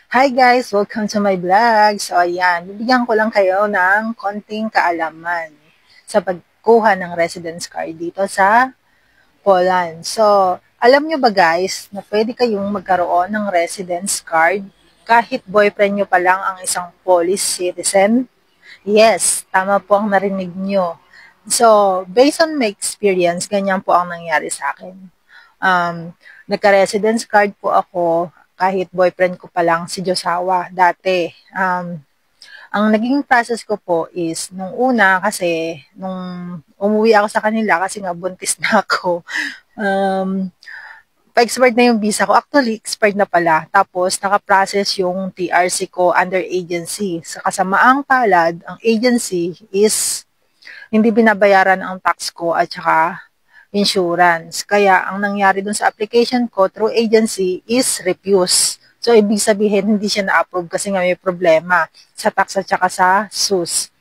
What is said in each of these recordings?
Hi guys! Welcome to my vlog. So ayan, bibigyan ko lang kayo ng konting kaalaman sa pagkuha ng residence card dito sa Poland. So, alam nyo ba guys na pwede kayong magkaroon ng residence card kahit boyfriend nyo pa lang ang isang Polish citizen? Yes, tama po ang narinig nyo. So, based on my experience, ganyan po ang nangyari sa akin. Nagka-residence card po ako kahit boyfriend ko pa lang si Josawa dati. Ang naging process ko po is, nung una kasi, nung umuwi ako sa kanila kasi nga buntis na ako, pa-expired na yung visa ko. Actually, expired na pala. Tapos, naka-process yung TRC ko under agency. Sa kasamaang palad, ang agency is hindi binabayaran ang tax ko at saka insurance. Kaya, ang nangyari dun sa application ko through agency is refuse. So, ibig sabihin, hindi siya na-approve kasi nga may problema sa tax at saka sa SUS.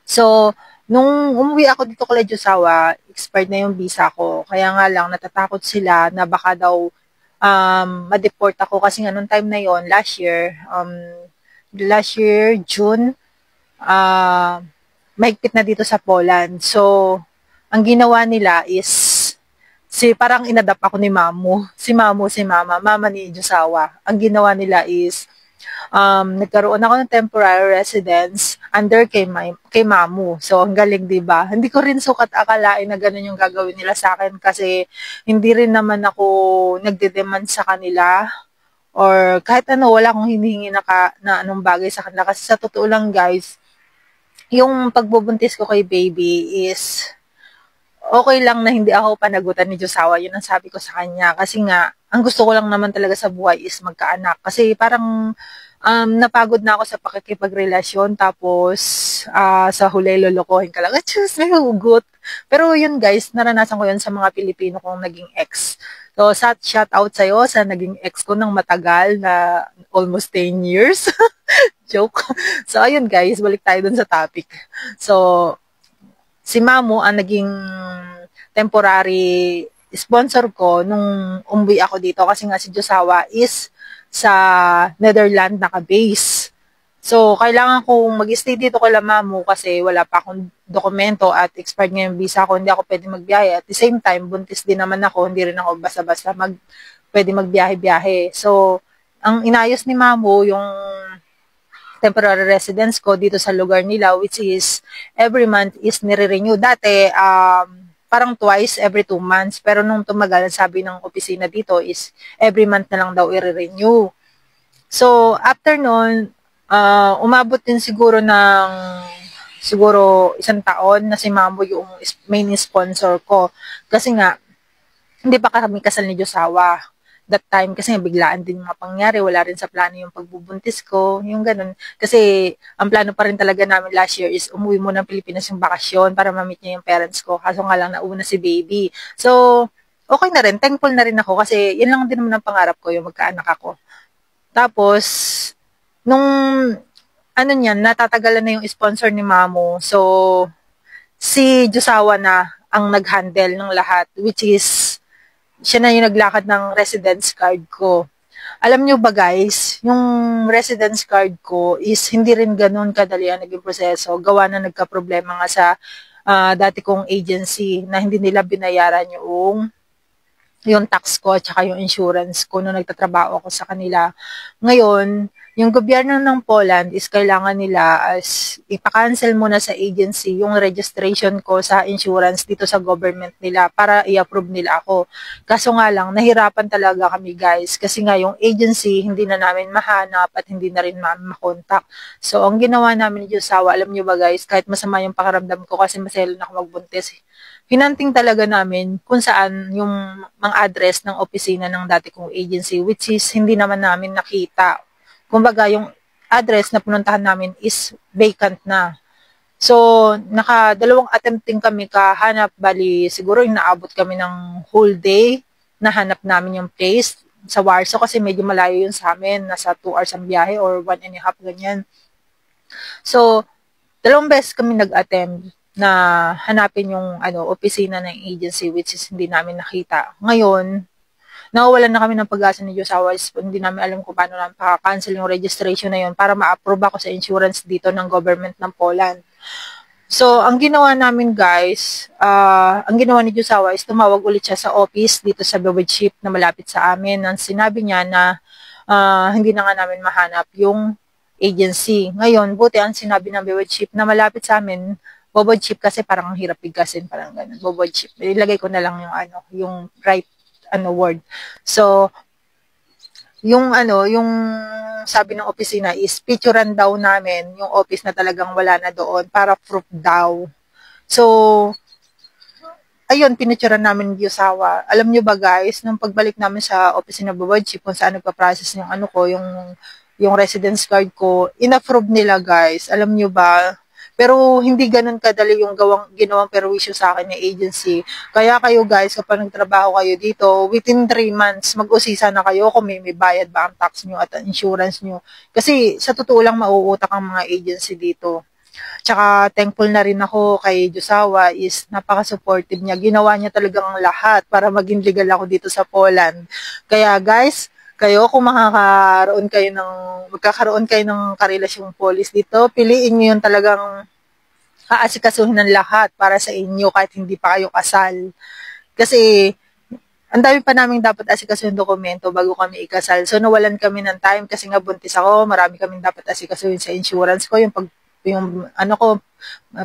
So, nung umuwi ako dito kay Josawa, expired na yung visa ko. Kaya nga lang, natatakot sila na baka daw ma-deport ako kasi nga nung time na yon last year, June, mahigpit na dito sa Poland. So, ang ginawa nila is, parang inadapt ako ni Mamu. Si Mama, Mama ni Josawa. Ang ginawa nila is, nagkaroon ako ng temporary residence under kay Mamu. So, ang galing, diba? Hindi ko rin sukat akalain na ganun yung gagawin nila sa akin kasi hindi rin naman ako nagde-demand sa kanila or kahit ano, wala akong hinihingi na anong bagay sa kanila. Kasi sa totoo lang, guys, yung pagbubuntis ko kay baby is okay lang na hindi ako panagutan ni Josawa. Yun ang sabi ko sa kanya. Kasi nga, ang gusto ko lang naman talaga sa buhay is magkaanak. Kasi parang napagod na ako sa pakikipagrelasyon. Tapos, sa huli, lolokohin ka lang. Diyos, may hugot. Pero yun guys, naranasan ko yun sa mga Pilipino kong naging ex. So, shout out sa'yo sa naging ex ko ng matagal na almost 10 years. Joke. So, ayun guys, balik tayo dun sa topic. So, si Mamu ang naging temporary sponsor ko nung umuwi ako dito kasi nga si Josawa is sa Netherlands naka-base. So, kailangan kong mag-stay dito kay Mamu kasi wala pa akong dokumento at expired nga yung visa ko, hindi ako pwede magbiyahe. At the same time, buntis din naman ako, hindi rin ako basta-basta pwede magbiyahe-biyahe. So, ang inayos ni Mamu yung temporary residence ko dito sa lugar nila, which is every month is nire-renew. Dati, parang twice every 2 months. Pero nung tumagal, sabi ng opisina dito is every month na lang daw i-renew. So, after nun, umabot din siguro isang taon na si Mambo yung main sponsor ko. Kasi nga, hindi pa kami kasal ni Josawa that time kasi biglaan din mga pangyari, wala rin sa plano yung pagbubuntis ko, yung ganun. Kasi ang plano pa rin talaga namin last year is umuwi muna ng Pilipinas yung bakasyon para ma-meet niya yung parents ko. Kaso nga lang nauna si baby. So, okay na rin, thankful na rin ako kasi yun lang din naman ang pangarap ko, yung magkaanak ako. Tapos, nung natatagalan na yung sponsor ni Mamo. So, si Josawa na ang nag-handle ng lahat, which is siya na yung naglakad ng residence card ko. Alam nyo ba guys, yung residence card ko is hindi rin ganun kadali ang naging proseso. Gawa na nagka-problema nga sa dati kong agency na hindi nila binayaran yung tax ko at saka yung insurance ko nung nagtatrabaho ako sa kanila. Ngayon, yung gobyerno ng Poland is kailangan nila as ipa-cancel muna sa agency yung registration ko sa insurance dito sa government nila para i-approve nila ako. Kaso nga lang, nahirapan talaga kami guys kasi nga yung agency hindi na namin mahanap at hindi na rin makontak. So, ang ginawa namin ni Josawa, alam nyo ba guys, kahit masama yung pakaramdam ko kasi maselo na ako magbuntis, hinanting talaga namin kung saan yung mga address ng opisina ng dati kong agency, which is hindi naman namin nakita. Kumbaga, yung address na pinuntahan namin is vacant na. So, dalawang attempting kami kahanap, bali siguro yung naabot kami ng whole day, nahanap namin yung place sa Warsaw kasi medyo malayo yun sa amin, nasa 2 hours ang biyahe or 1.5 ganyan. So, dalawang beses kami nag-attempt na hanapin yung opisina ng agency which is hindi namin nakita. Ngayon, nawawalan na kami ng pag-asa ni Josawa. Hindi namin alam kung paano namin pakakancel yung registration na yun para ma-approve ako sa insurance dito ng government ng Poland. So, ang ginawa namin guys, ang ginawa ni Josawa is tumawag ulit siya sa office dito sa Bewardship na malapit sa amin. Ang sinabi niya na hindi na nga namin mahanap yung agency. Ngayon, buti ang sinabi ng Bewardship na malapit sa amin, Bewardship kasi parang ang hirap bigkasin, parang ganun. Bewardship. Ilagay ko na lang yung right word. So, yung sabi ng opisina is picturean daw namin yung office na talagang wala na doon para proof daw. So, ayun, pinicturean namin yung Josawa. Alam nyo ba guys, nung pagbalik namin sa opisina Bewardship kung saan nagpa-process yung yung residence card ko, in-approve nila guys. Alam nyo ba? Pero hindi ganun kadali yung ginawang perwisyo sa akin ng agency. Kaya kayo guys, kapag nagtrabaho kayo dito, within 3 months, mag-usisa na kayo kung may bayad ba ang tax nyo at insurance nyo. Kasi sa totoo lang mauutak ang mga agency dito. Tsaka thankful na rin ako kay Josawa is napaka-supportive niya. Ginawa niya talagang lahat para maging legal ako dito sa Poland. Kaya guys, kayo kung magkakaroon kayo ng karelasyong police dito, piliin niyo yung talagang aasikasuhin ng lahat para sa inyo kahit hindi pa kayo kasal. Kasi ang dami pa naming dapat asikasuhin dokumento bago kami ikasal. So nawalan kami ng time kasi nga buntis ako, marami kaming dapat asikasuhin sa insurance ko, yung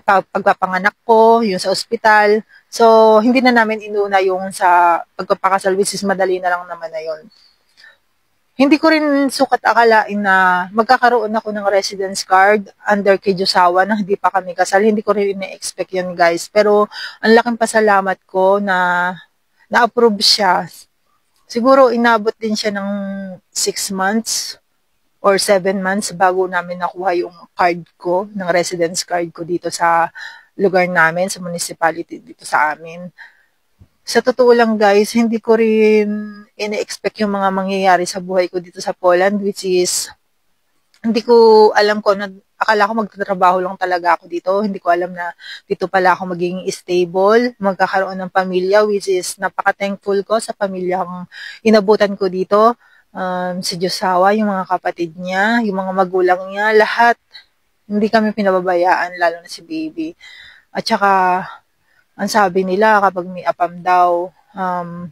pagpapanganak ko, yung sa ospital. So hindi na namin inuna yung sa pagpapakasal, which is madali na lang naman na yun. Hindi ko rin sukat akalain na magkakaroon ako ng residence card under kay Josawa na hindi pa kami kasal. Hindi ko rin na-expect yun guys. Pero ang laking pasalamat ko na na-approve siya. Siguro inabot din siya ng 6 months or 7 months bago namin nakuha yung card ko, ng residence card ko dito sa lugar namin, sa municipality dito sa amin. Sa totoo lang guys, hindi ko rin ina-expect yung mga mangyayari sa buhay ko dito sa Poland, which is, hindi ko alam akala ko magtatrabaho lang talaga ako dito. Hindi ko alam na dito pala ako magiging stable, magkakaroon ng pamilya, which is napaka-thankful ko sa pamilyang inabutan ko dito. Si Josawa, yung mga kapatid niya, yung mga magulang niya, lahat, hindi kami pinababayaan, lalo na si baby. At saka, ang sabi nila kapag may apam daw,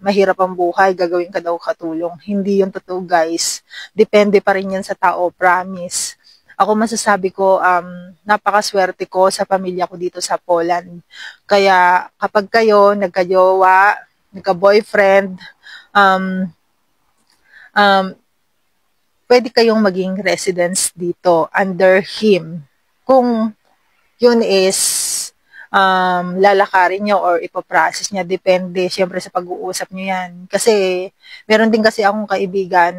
mahirap ang buhay, gagawin ka daw katulong. Hindi yun totoo guys. Depende pa rin yan sa tao, promise. Ako masasabi ko, napakaswerte ko sa pamilya ko dito sa Poland. Kaya kapag kayo nagka-jowa, nagka-boyfriend, pwede kayong maging residents dito under him. Kung yun is lalakarin nyo or ipaprocess niya. Depende, syempre, sa pag-uusap nyo yan. Kasi, meron din kasi akong kaibigan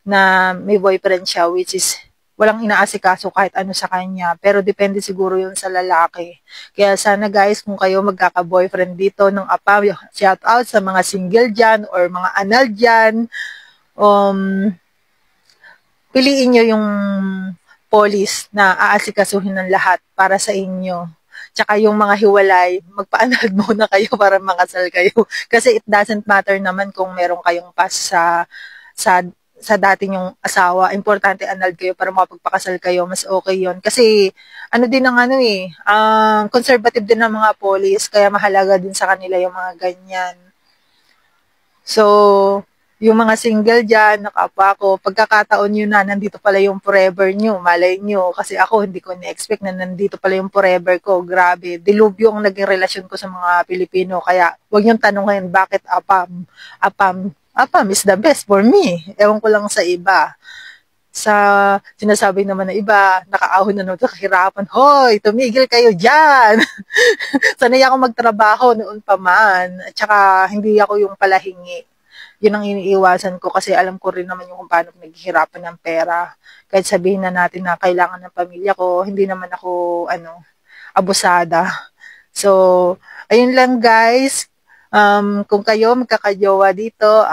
na may boyfriend siya, which is, walang inaasikaso kahit ano sa kanya. Pero, depende siguro yun sa lalaki. Kaya, sana guys, kung kayo magkaka-boyfriend dito ng apa, shout out sa mga single dyan or mga anal dyan, piliin nyo yung police na aasikasuhin ng lahat para sa inyo. Tsaka yung mga hiwalay, magpa-annulled muna kayo para makasal kayo. Kasi it doesn't matter naman kung meron kayong pass sa dati nyong asawa. Importante annulled kayo para makapagpakasal kayo. Mas okay yon. Kasi ano din ang conservative din ng mga police. Kaya mahalaga din sa kanila yung mga ganyan. So, yung mga single dyan, nakapa ko, pagkakataon nyo na, nandito pala yung forever nyo, malay nyo. Kasi ako, hindi ko na-expect na nandito pala yung forever ko. Grabe, dilubyo ang naging relasyon ko sa mga Pilipino. Kaya, huwag nyo tanongin, bakit apam? Apam is the best for me. Ewan ko lang sa iba. Sa sinasabi naman ng iba, nakaahon na naman kahirapan. Hoy, tumigil kayo dyan! Sanay ako magtrabaho noon pa man. At saka, hindi ako yung palahingi. Yun ang iniiwasan ko kasi alam ko rin naman yung kung paano naghihirapan ng pera. Kahit sabihin na natin na kailangan ng pamilya ko, hindi naman ako, abusada. So, ayun lang guys. Kung kayo magkakajowa dito,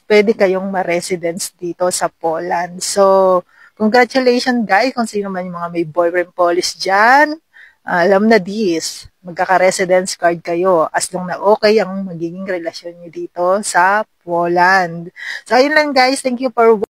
pwede kayong ma-residence dito sa Poland. So, congratulations guys kung sino man yung mga may boyfriend police dyan. Alam na this. magkaka-residence card kayo as long na okay ang magiging relasyon nyo dito sa Poland. So, ayun lang guys. Thank you for